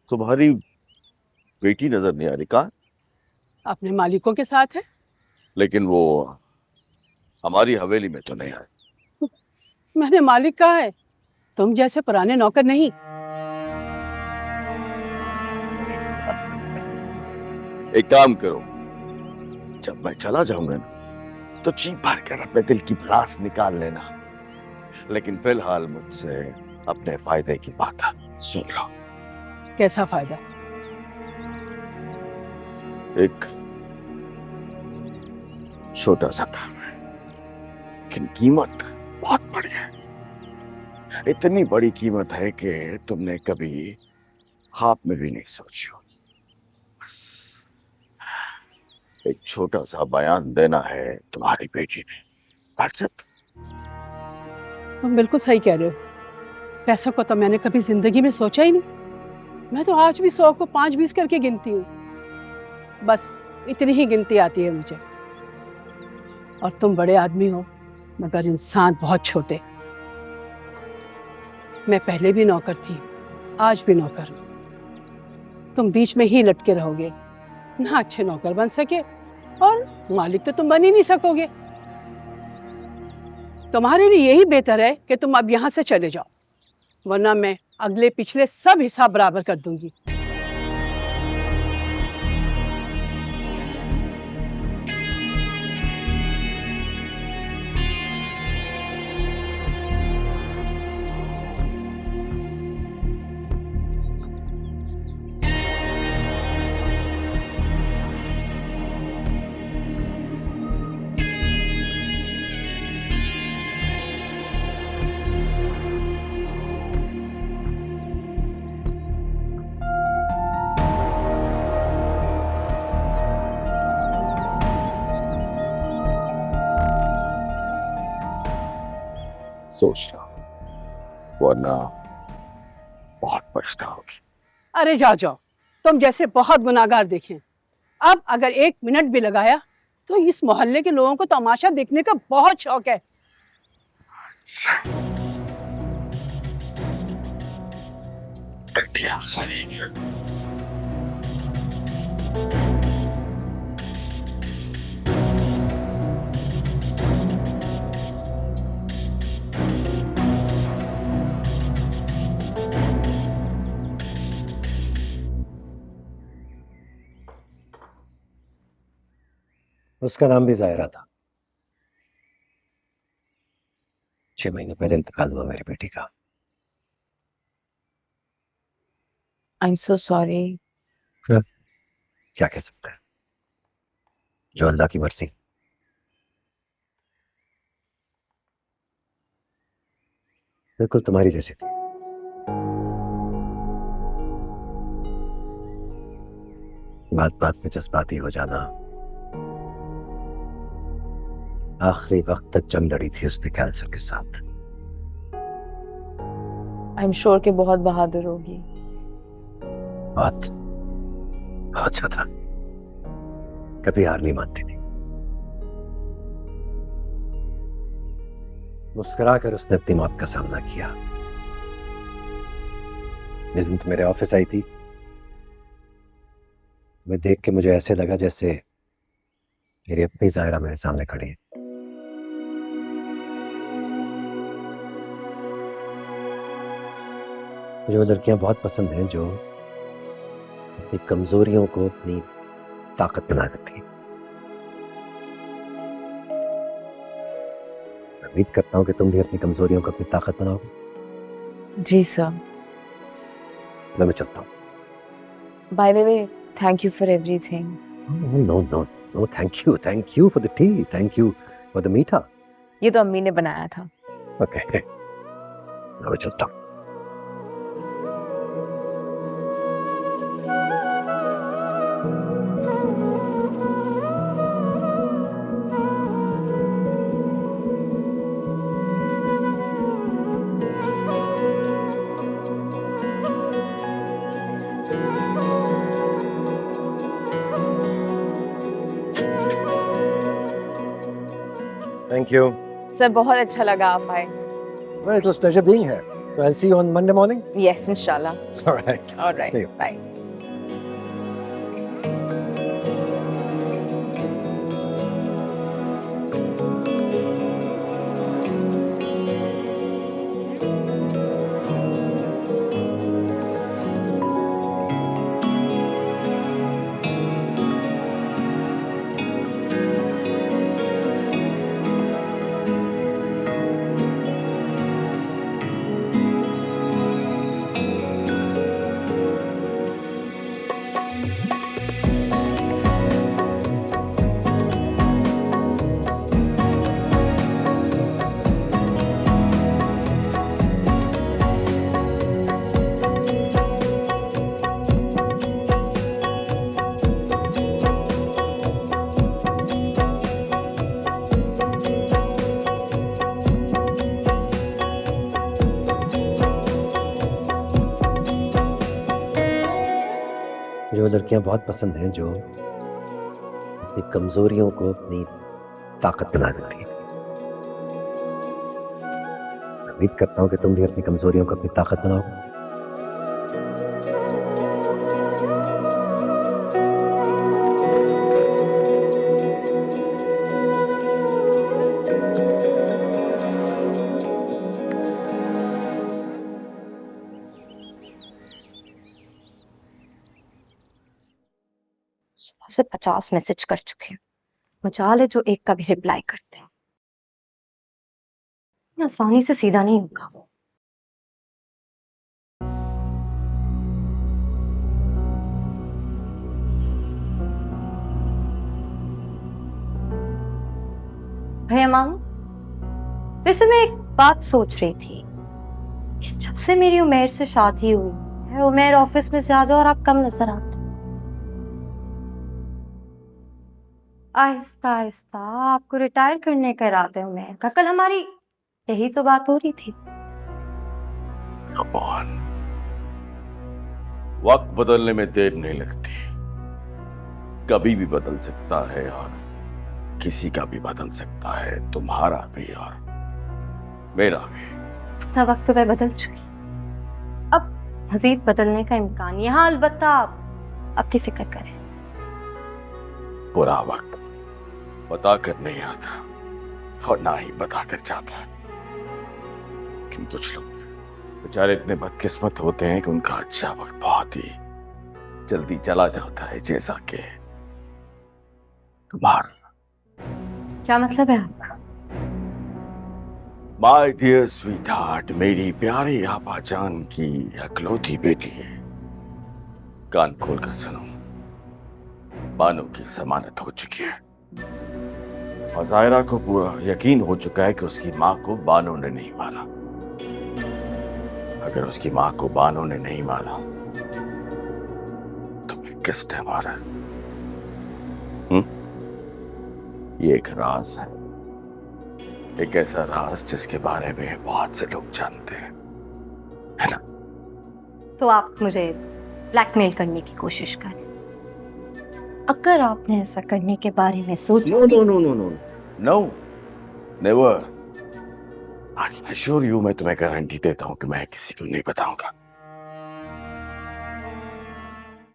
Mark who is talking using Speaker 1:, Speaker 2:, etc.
Speaker 1: तुम्हारी बेटी नजर नहीं आ रही। कहाँ?
Speaker 2: अपने मालिकों के साथ है।
Speaker 1: लेकिन वो हमारी हवेली में तो नहीं है।
Speaker 2: मैंने मालिक कहा है, तुम जैसे पुराने नौकर नहीं।
Speaker 1: एक काम करो, जब मैं चला जाऊंगा ना तो जी भर कर अपने दिल की भड़ास निकाल लेना, लेकिन फिलहाल मुझसे अपने फायदे की बात सुन लो।
Speaker 2: कैसा फायदा?
Speaker 1: एक छोटा सा काम है, लेकिन कीमत बहुत बड़ी है। इतनी बड़ी कीमत है कि तुमने कभी ख्वाब में भी नहीं सोची होगी। बस एक छोटा सा बयान देना है तुम्हारी बेटी ने। That's it।
Speaker 2: तुम बिल्कुल सही कह रहे हो। पैसों को तो मैंने कभी जिंदगी में सोचा ही नहीं। मैं तो आज भी 100 को 5-20 करके गिनती हूँ। बस इतनी ही गिनती आती है मुझे। और तुम बड़े आदमी हो, मगर इंसान बहुत छोटे। मैं पहले भी नौकर थी, आज भी नौकर हूँ। तुम बीच में ही लटके रहोगे, ना अच्छे नौकर बन सके और मालिक तो तुम बन ही नहीं सकोगे। तुम्हारे लिए यही बेहतर है कि तुम अब यहाँ से चले जाओ, वरना मैं अगले पिछले सब हिसाब बराबर कर दूंगी।
Speaker 1: सोचना, वरना बहुत पछताओगी।
Speaker 2: अरे जाओ जाओ, तुम जैसे बहुत गुनाहगार देखे। अब अगर 1 मिनट भी लगाया तो इस मोहल्ले के लोगों को तमाशा देखने का बहुत शौक है।
Speaker 1: घटिया खरीद।
Speaker 3: उसका नाम भी जायरा था। 6 महीने पहले इंतकाल हुआ मेरी बेटी का।
Speaker 4: I am so sorry.
Speaker 3: क्या कह सकते हैं, जो अल्लाह की मर्जी। बिल्कुल तुम्हारी जैसी थी। बात बात में जज्बाती हो जाना। आखिरी वक्त तक जंग लड़ी थी उसने कैंसर के साथ।
Speaker 4: आई एम श्योर कि बहुत बहादुर होगी।
Speaker 3: बहुत बहुत ज्यादा। कभी हार नहीं मानती थी। मुस्कुराकर उसने अपनी मौत का सामना किया। जिस दिन तो मेरे ऑफिस आई थी, मैं देख के मुझे ऐसे लगा जैसे मेरी अपनी जायरा मेरे सामने खड़ी है। मुझे वो लड़कियां बहुत पसंद हैं जो अपनी कमजोरियों को अपनी ताकत बना देती हैं। उम्मीद करता हूं कि तुम भी अपनी कमजोरियों को अपनी ताकत बनाओगे।
Speaker 4: जी सर।
Speaker 3: मैं चलता हूँ।
Speaker 4: By the way, thank you for everything.
Speaker 3: No no no, thank you for the tea, thank you for the मीठा।
Speaker 4: ये तो अम्मी ने बनाया था।
Speaker 3: ओके, मैं चलता हूँ। Thank you.
Speaker 4: सर बहुत अच्छा लगा आप आए।
Speaker 3: Well, it was pleasure being here. So I'll see you on Monday morning.
Speaker 4: Yes, inshallah.
Speaker 3: All right.
Speaker 4: All right.
Speaker 3: See you.
Speaker 4: Bye.
Speaker 3: मुझे वो लड़कियां बहुत पसंद हैं जो अपनी कमजोरियों को अपनी ताकत बना देती हैं। उम्मीद करता हूँ कि तुम भी अपनी कमजोरियों को अपनी ताकत बनाओगे।
Speaker 5: सुबह से 50 मैसेज कर चुके हैं। मजाल है जो एक का भी रिप्लाई करते हैं। ये आसानी से सीधा नहीं होगा। भैया मामू, वैसे मैं एक बात सोच रही थी कि जब से मेरी उमेर से शादी हुई है, उमेर ऑफिस में ज्यादा और आप कम नजर आते। आहिस्ता आहिस्ता आपको रिटायर करने का इरादा है उमेर का। कल हमारी यही तो बात हो रही थी।
Speaker 1: Come on. वक्त बदलने में देर नहीं लगती, कभी भी बदल सकता है और किसी का भी बदल सकता है, तुम्हारा भी और मेरा भी।
Speaker 5: अपना वक्त तो मैं बदल चुकी, अब मजीद बदलने का इम्कान यहाँ। अलबत्ता आप अपनी फिक्र करें।
Speaker 1: बुरा वक्त बताकर नहीं आता और ना ही बताकर जाता। लेकिन कुछ लोग बेचारे इतने बदकिस्मत होते हैं कि उनका अच्छा वक्त बहुत ही जल्दी चला जाता है, जैसा कि तुम्हारा।
Speaker 5: क्या मतलब है आपका?
Speaker 1: माय डियर स्वीट हार्ट, मेरी प्यारी आपा जान की अकलौती बेटी है। कान खोल कर सुनो, बानो की जमानत हो चुकी है और जायरा को पूरा यकीन हो चुका है कि उसकी माँ को बानो ने नहीं मारा। अगर उसकी माँ को बानो ने नहीं मारा तो फिर किसने मारा? ये एक राज है, एक ऐसा राज जिसके बारे में बहुत से लोग जानते हैं, है ना?
Speaker 5: तो आप मुझे ब्लैकमेल करने की कोशिश करें। अगर आपने ऐसा करने के बारे में सोचा।
Speaker 1: No no no no no no, never. I assure you, मैं तुम्हें गारंटी देता हूं कि मैं किसी को नहीं बताऊंगा।